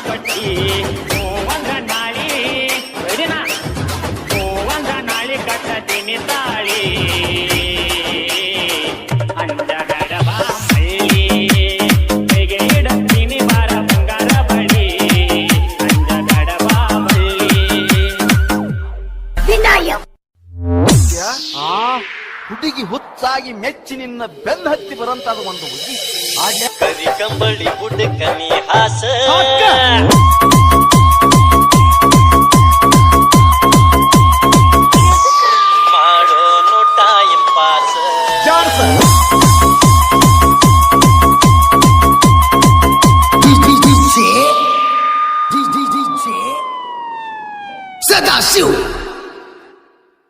ಪಟ್ಟಿ ಒಂದ ನಾಳಿ ದಿನ ಒಂದ ನಾಳಿ ಕಟ್ಟತೀನಿ ತಾಳಿ ಅಂಜಗಡವ ಮಳ್ಳಿ ಕೈಗೆ ಇಡತೀನಿ ಬಾರ ಬಂಗಾರ ಬಳಿ ಅಂಜಗಡವ ಮಳ್ಳಿ ಹುಡುಗಿ ಹುಚ್ಚಾಗಿ ಮೆಚ್ಚಿ ನಿನ್ನ ಬೆನ್ನ ಹತ್ತಿ ಬರಂತಾದ ಒಂದು ಹುಡುಗಿ ಕರಿ ಕಂಬಳಿ ಬುಡಕನಿ ಹಾಸ ಮಾಡೋನು ಟೈಮ್ ಪಾಸ್ ಸದಾಶಿವ್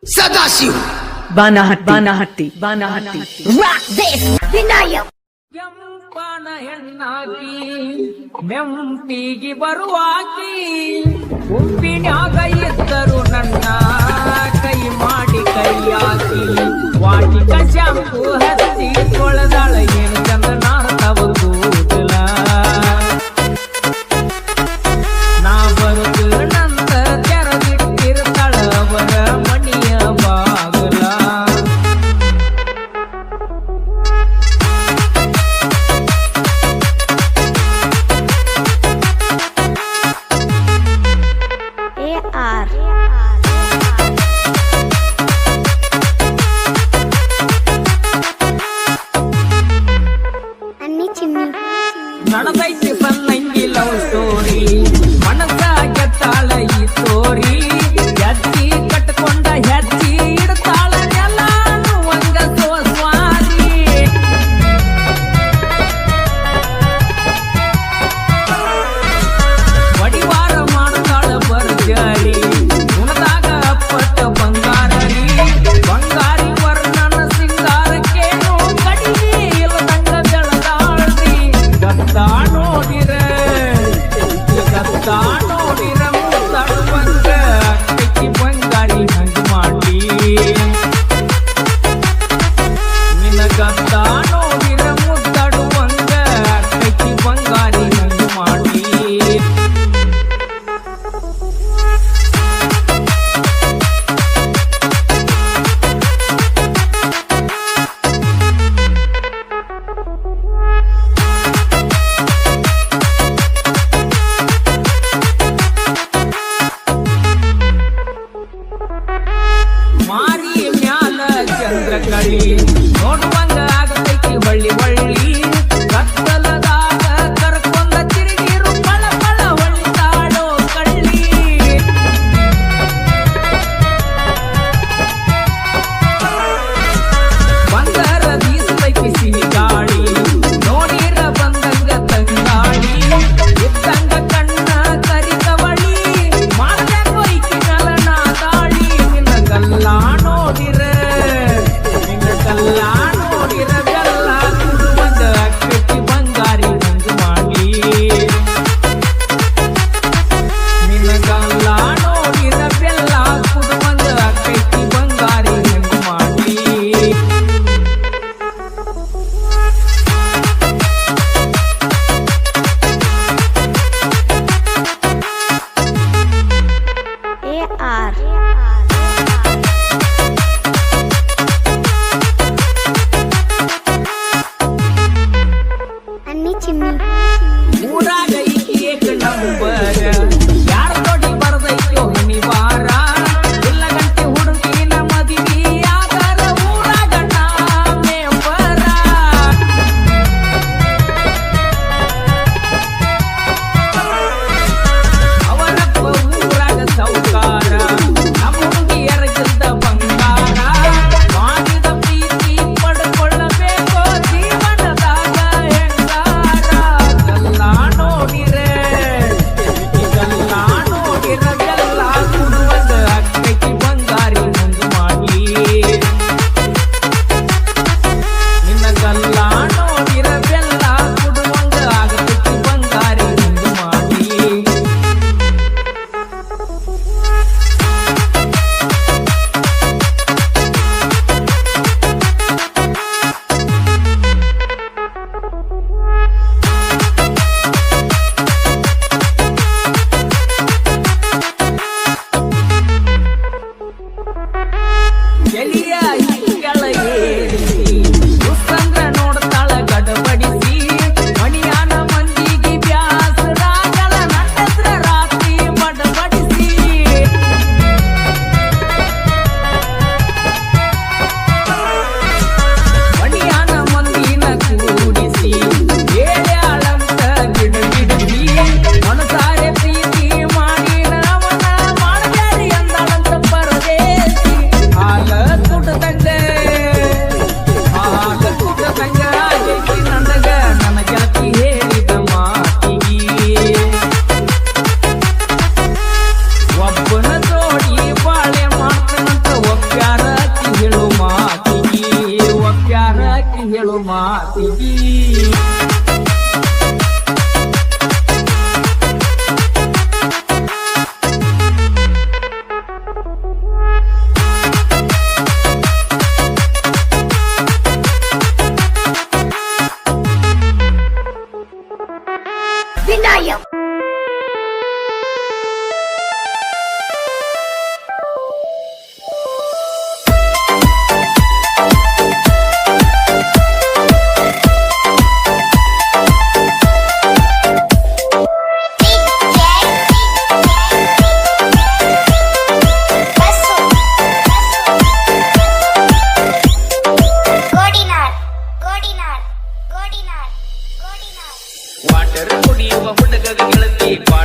ಸದಾಶಿವ್ ಬಾನಹಟ್ಟಿ ಕೆಂಪನ ಹೆಣ್ಣಾಕಿ ಮೆಂಪಿಗೆ ಬರುವಾಕಿ ಉಪ್ಪಿನಾಗ ಇದ್ದರು ನನ್ನ ಕೈ ಮಾಡಿ ಕೈಯಾಕಿ ವಾಟಿಕ ಶಾಂಪು ಹಚ್ಚಿ ತೊಳೆದಾಳ ಏನು ಚಂದ ನಾರ್ತವಲ್ಲ ನಾ ಬರುದು ನಂತ ತೆರದಿಟ್ಟಿರ್ತಾಳ ಅವರ ಮಣಿಯ ಬಾಗಲ AR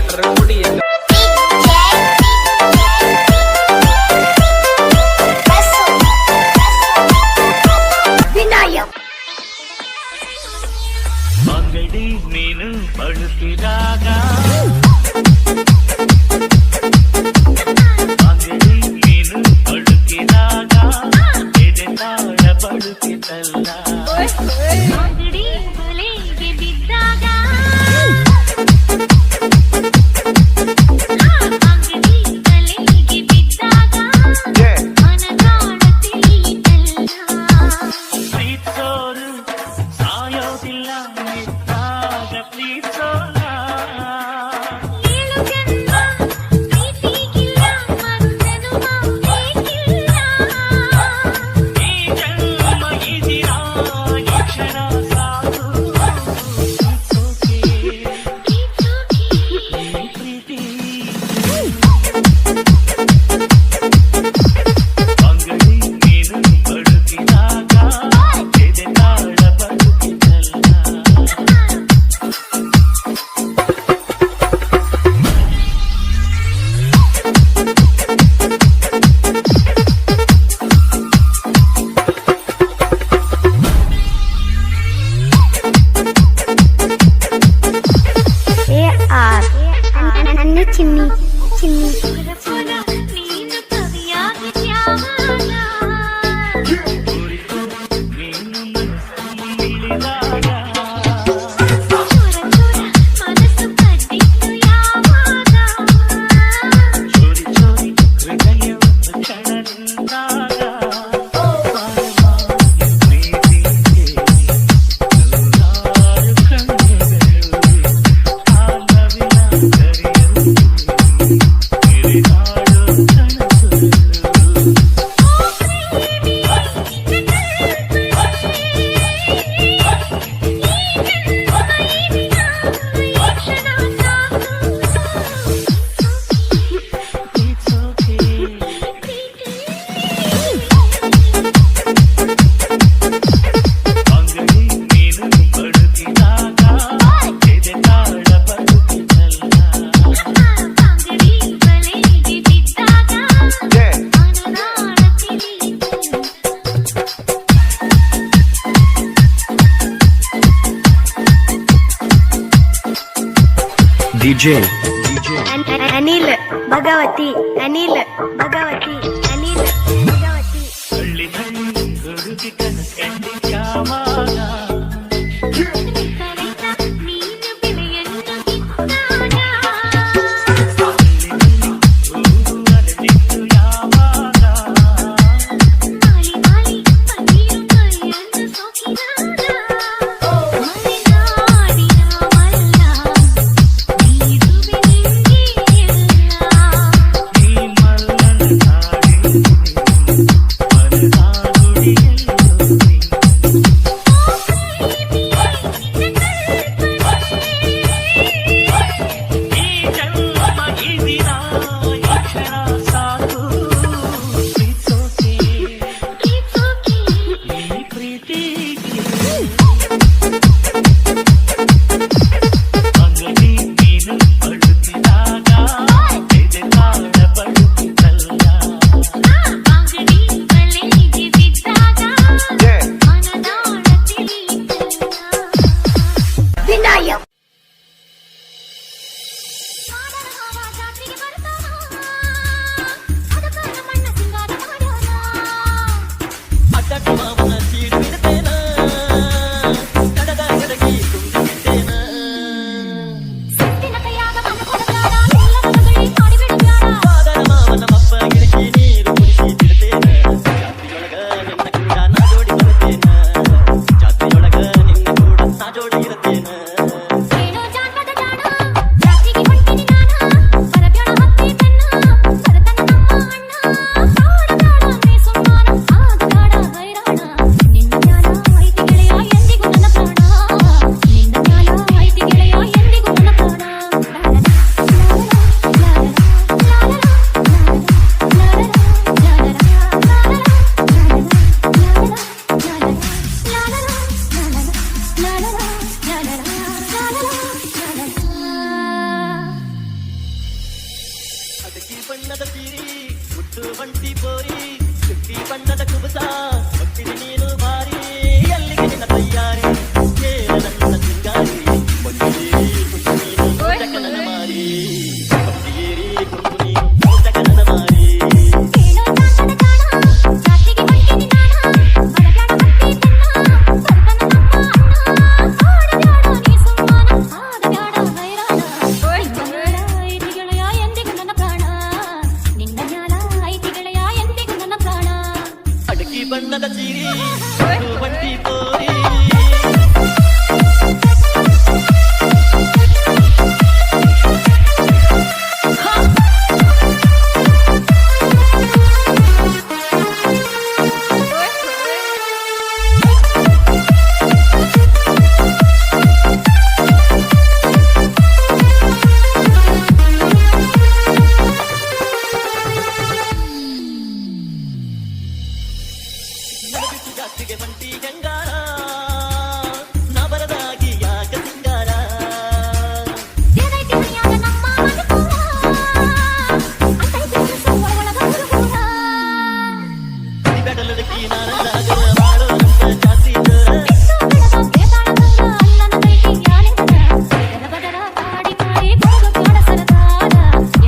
ಗಟ್ರ ಗುಡಿ ಅಂಗಡಿ ಮೀನು ಬಳಸಿದಾಗ ಅಂಗಡಿ ಮೀನು ಬಳಸಿದಾಗ ಎದೆತಾಳ ಬಳುಕಿತಲ್ಲ ಅಂಗಡಿ ಬಲೆಗೆ ಬಿದ್ದಾಗ ಅಂಗಡಿ ಬಲೆಗೆ ಬಿದ್ದಾಗ ಮನದಾಳ ತಿಳಿಯಿತಲ್ಲ ಪ್ರೀತೋರು ಸಾಯೋದಿಲ್ಲ ನಿಂತಾಗ ಪ್ರೀತೋಲ್ಲ ಏಳು ಜನ್ಮ ಪ್ರೀತಿಗಿಲ್ಲ ಮರುಜನ್ಮ ಬೇಕಿಲ್ಲ ಈ ಜನ್ಮ ಇದಿರ ಈ ಕ್ಷಣ ಸಾಕು ಪ್ರೀತೋಕೆ ಪ್ರೀತಿ ಅಂಗಡಿ ಮೀನು ಬಳುಕಿದಾಗ ಎದೆತಾಳ ಬಳುಕಿತಲ್ಲ AR ನನ್ನ ಚಿನ್ನಿ ಚಿನ್ನಿ ನೀನು ಕವಿಯಾಗಿದ್ಯಾವಾಗ ಕುರಿತು ನೀನು ಮನಸ್ಸಲ್ಲಿ ಇಳಿದಾಗ ಚೂರ ಚೂರ ಮನಸ್ಸು ಕದ್ದಿತ್ತು ಯಾವಾಗ ಚೋರಿ ಚೋರಿ ಹೃದಯವನ್ನು ಕ್ಷಣ ನಿಂತಾಗ ಪ್ರೀತಿಗೆ ನೂರಾರು ಕಣ್ಣುಗಳು ಕಾಲವಿನ ಕರೆಯಲು ಕಿರಿದಾಡೋ ಕನಸುಗಳು It's okay. ಅಂಗಡಿ ಮೀನು ಬಳುಕಿದಾಗ ಎದೆತಾಳ ಬಳುಕಿತಲ್ಲ ಅಂಗಡಿ ಬಲೆಗೆ ಬಿದ್ದಾಗ ಮನದಾಳ ತಿಳಿಯಿತು ಅನಿಲ್ ಭಗವತಿ ಅನಿಲ್ ಭಗವತಿ ಅನಿಲ್ ಭಗವತಿ ಹಳ್ಳಿ ಹಳ್ಳಿ ಹುಡುಗಿ ಕನಸ್ಕಂಡಿದ್ಯಾವಾಗ ಕರೆತ ನೀನು ಬೆಳೆಯನ್ನು ಬಿತ್ತಾಗ ಹೂವು ಅರಳಿತ್ತು ಯಾವಾಗ ಮಾಲಿ ಮಾಲಿ ಪನ್ನೀರು ಮೈಯನ್ನು ಸೋಕಿದಾಗ ಮಲೆನಾಡಿನ ಮಲ್ಲ ನೀಡುವೆ ನಿಂಗೆ ಎಲ್ಲ ಈ ಮಲ್ಲನ ಅಡಕಿ ಬಣ್ಣದ ಸೀರಿ ಹುಟ್ಟು ಬಂಟಿ ಬೋರಿ ಸುಕ್ಕಿ ಬಣ್ಣದ ಕುಬಸ ಹೊತ್ತಿನ ನೀನು ಭಾರಿ ಅಲ್ಲಿಗೆ ನಿನ್ನ ತಯ್ಯಾರಿ ಕೇಳ ನನ್ನ ಸಿಂಗಾರಿ ಬಂಡೇರಿ ಕುಂತು ನೀನು ಜಗನನ ಮಾರಿ ಬಂಡೇರಿ ಕುಂತು ನೀನು ಜಗನನ ಮಾರಿ ಕೇಳೋ ಚಾಂದನ ಕಾಣ ಜಾತಿಗೆ ಬಂದಿನಿ ನಾಣ ಮರಗಾಡ ಮತ್ತಿ ತನ್ನ ಸರ್ಕನ ನಮ್ಮ ಅಣ್ಣ ಆಡಬ್ಯಾಡ ನೀ ಸುಮ್ಮನ ಆಡಬ್ಯಾಡ ಹೈರಾಣ ಐತಿ ಗೆಳೆಯ ಎಂದಿಗೂ ನನ್ನ ಪ್ರಾಣ ನಿನ್ನ ಜ್ಞಾನ ಐತಿ ಗೆಳೆಯ ಎಂದಿಗೂ ನನ್ನ ಪ್ರಾಣ ಅಡಕಿ ಬಣ್ಣದ ಸೀರಿ ಹುಟ್ಟು ಬಂಟಿ ಬೋರಿ ಜಾತಿಗೆ ಬಂಟಿ ಗಂಗಾರ ನಾ ಬರದಾಗಿ ಯಾಕ ಸಿಂಗಾರ ಏನೈತಿ ಮನ್ಯಾಗ ನಮ್ಮ ಮನಪೂರ ಅಂತೈತಿ ಮನಸ್ಸು ಒಳಗೊಳಗ ಹುಡುಗೂರ ಬೆಡಲದಕ್ಕಿ ನಾನಂದಾಗ ಮಾಡೋ ಅಂತ ಜಾತಿ ಬಿಟ್ಟು ಬಿಡದ ಬೇತಾಳ ತಂಗ ಅಲ್ಲನ ಕೈಗೆ ಜ್ಞಾನಿಂದ ಎದರ ಬದರ ಪಾಡಿ ಪಾಡಿ ಕೊರಗ ಬ್ಯಾಡ ಸರದಾರ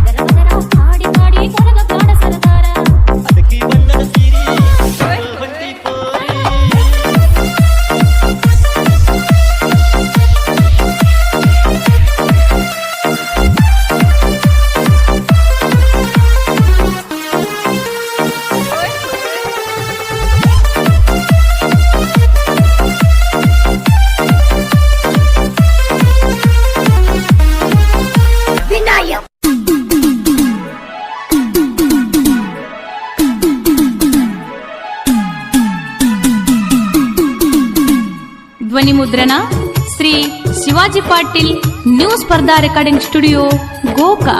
ಎದರ ಬದರ ಪಾಡಿ ಪಾಡಿ ಕೊರಗ ಬ್ಯಾಡ ಸರದಾರ ಅಡಕಿ ಬಣ್ಣದ ಸೀರಿ ಹುಟ್ಟು ಬಂಟಿ ಬೋರಿ ವಿನಾಯಕ್ ಧ್ವನಿ ಮುದ್ರಣ ಶ್ರೀ ಶಿವಾಜಿ ಪಾಟೀಲ್ ನ್ಯೂ ಸ್ಪರ್ಧಾ ರೆಕಾರ್ಡಿಂಗ್ ಸ್ಟುಡಿಯೋ ಗೋಕಾ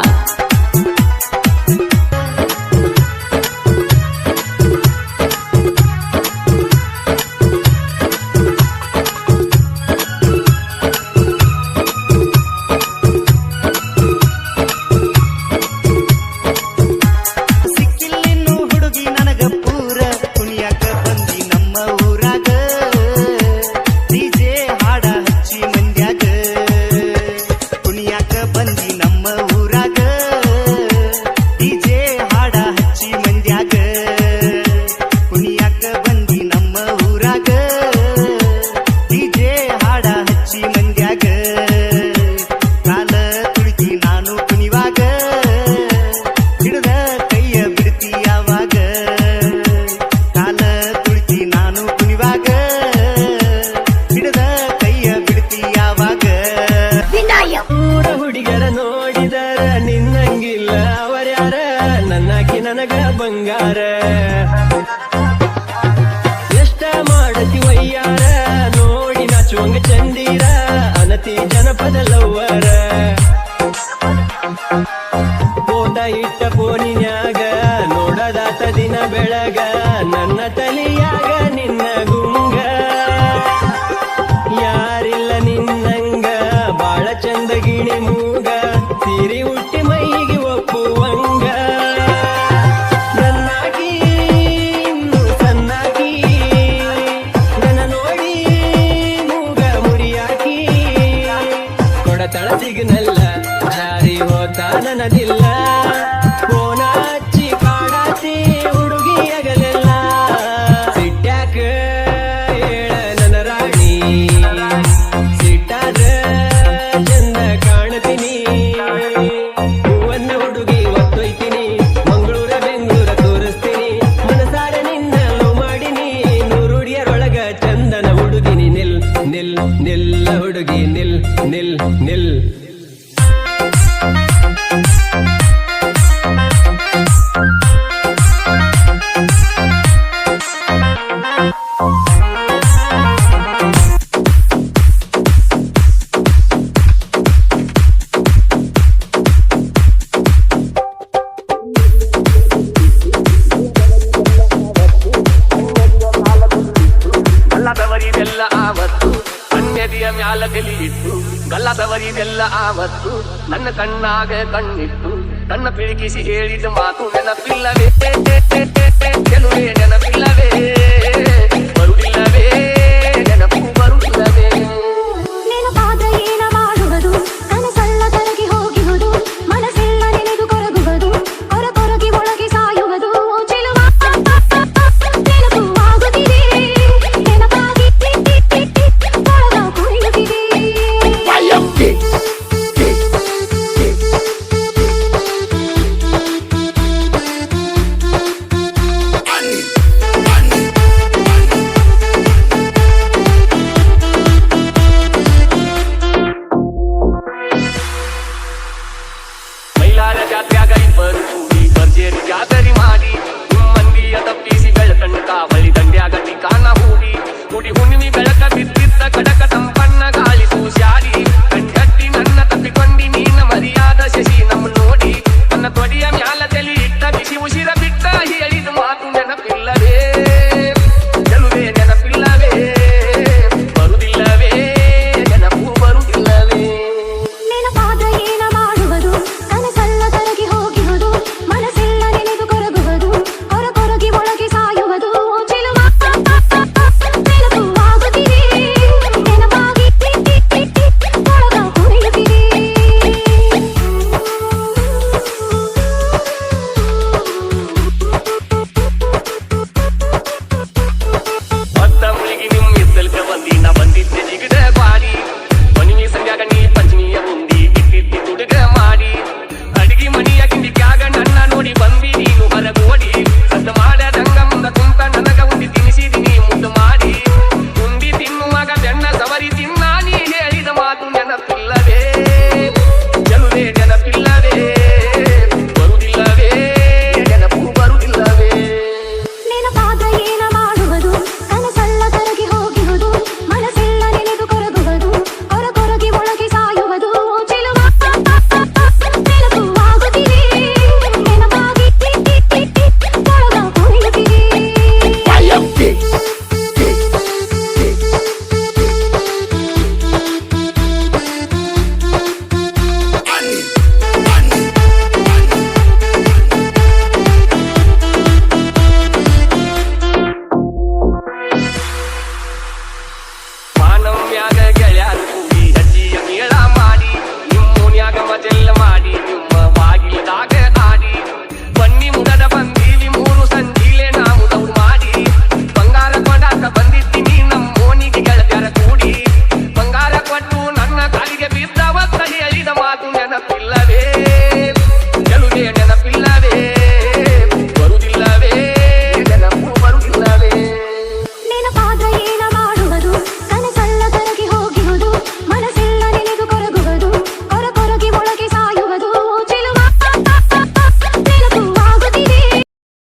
ಸಿಕ್ಕಿಲ್ಲಿನ್ನು ಹುಡುಗಿ ನನಗ ಪೂರ ಕುಣಿಯಾಕ ಬಂದಿ ನಮ್ಮ ಊರಾಗ ಡಿಜೆ ಹಾಡ ಹಚ್ಚಿ ಮಂದ್ಯಾಗ ಕುಣಿಯಾಕ ಬಂದಿ ನಮ್ಮ ಊರಾಗ ಡಿಜೆ ಹಾಡ ಹಚ್ಚಿ ಮಂದ್ಯಾಗ ಕುಣಿಯಾಕ ಬಂದಿ ನಮ್ಮ ಊರಾಗ ಡಿಜೆ ಹಾಡ ಹಚ್ಚಿ ಮಂದ್ಯಾಗ ಕಾಲ ತುಳುಕಿ ನಾನು ಕುಣಿವಾಗ ಹಿಡಿದ ಕೈಯ ಬಿಡ್ತಿ ಯಾವಾಗ ಕಾಲ ತುಳುಕಿ ನಾನು ಕುಣಿವಾಗ ಹಿಡಿದ ಕೈಯ ಬಿಡ್ತಿ ಯಾವಾಗ ವಿನಾಯಕ್ ಊರ ಹುಡುಗರ ನೋಡಿದರ ನಿನ್ನಂಗಿಲ್ಲ ಅವರ್ಯಾರ ನನ್ನಾಕಿ ನನಗ ಬಂಗಾರ ಎಷ್ಟ ಮಾಡತಿ ವಯ್ಯಾರ ನೋಡಿ ನಾಚುವಂಗ ಚಂದೀರ ಅನತಿ ಜನಪದ ಲವ್ವರ ಫೋಟ ಇಟ್ಟ ಫೋನಿನ್ಯಾಗ ನೋಡದಾತ ದಿನ ಬೆಳಗ ನನ್ನ ತಲಿಯಾಗ ನಿನ್ನ ಗುಂಗ ಯಾರಿಲ್ಲ ನಿನ್ನಂಗ ಬಾಳ ಚಂದ ಗಿಣಿ ಮೂಗ ಸಿರಿ ಹುಟ್ಟಿ ಮೈಗೆ ಒಪ್ಪುವಂಗ ನನ್ನಾಗಿ ಇನ್ನು ಸನ್ನಾಗಿ ನನ್ನ ನೋಡಿ ಮೂಗ ಮುರಿಯಾಕಿ ಕೊಡತಳ ಸಿಗ್ನಲ್ಲ ಜಾರಿ ಹೋತ ನನದಿಲ್ಲ ಫೋನ ಹಚ್ಚಿ ಕಾಡಾತಿ ಹುಡುಗಿಯಾಗಲೆಲ್ಲ ಸಿಟ್ಟ್ಯಾಕ ಹೇಳ ನನ್ನ ರಾಣಿ ಸಿಟ್ಟಾದ ಚಂದ ಕಾಣ್ತೀನಿ ಹೂವನ್ನ ಹುಡುಗಿ ಒತ್ತೊಯ್ತೀನಿ ಮಂಗಳೂರ ಬೆಂಗಳೂರ ತೋರಿಸ್ತೀನಿ ಮನಸಾರ ನಿನ್ನ ಲವ್ ಮಾಡಿನಿ ನೂರುಡಿಯರೊಳಗ ಚಂದನ ಹುಡುಗಿನಿ ನಿಲ್ ನಿಲ್ ನಿಲ್ಲ ಹುಡುಗಿ ನಿಲ್ ನಿಲ್ ನಿಲ್ ಗಲ್ಲದವರಿದೆಲ್ಲ ಆವತ್ತು ಅನ್ಯದಿಯ ಮ್ಯಾಲ ತಲಿ ಇಟ್ಟು ಗಲ್ಲದವರಿದೆಲ್ಲ ಆವತ್ತು ನನ್ನ ಕಣ್ಣಾಗ ಕಣ್ಣಿಟ್ಟು ಕಣ್ಣ ಪಿಳಿಕಿಸಿ ಹೇಳಿದ ಮಾತು ನೆನಪಿಲ್ಲವೇ ಗೆಲುವೆ ನೆನಪಿಲ್ಲವೇ ಬರುವುದಿಲ್ಲವೇ ನೆನಪು ಬರುವುದಿಲ್ಲವೇ ನೆನಪಾದ ಏನ ಮಾಡುವುದು ಕನಸಲ್ಲ ಕರಗಿ ಹೋಗುವುದು ಮನಸ್ಸೆಲ್ಲ ನೆನೆದು ಕೊರಗುವುದು ಕೊರಗಿ ಒಳಗೆ ಸಾಯುವುದು ಚೆಲುವ ನೆನಪು ಆಗುತ್ತಿದೆ ನೆನಪಾಗಿ ಒಳಗ ಕುಣಿಯುತ್ತಿದೆ ಮೈಲಾರ ಜಾತ್ರ್ಯಾಗ ಇಬ್ಬರು ಕೂಡಿ ಭರ್ಜರಿ ಜಾತರಿ ಮಾಡಿ ಮಂದಿಯ ತಪ್ಪಿಸಿ ಬೆಳಕಣ್ಣ ಕಾವಳಿ ದಂಡ್ಯಾಗ ಟಿಕಾನ ಹೂಡಿ ಹುಣ್ಣಿಮೆ ಬೆಳಕ ಬಿದ್ದಿದ್ದ ಕಡಕ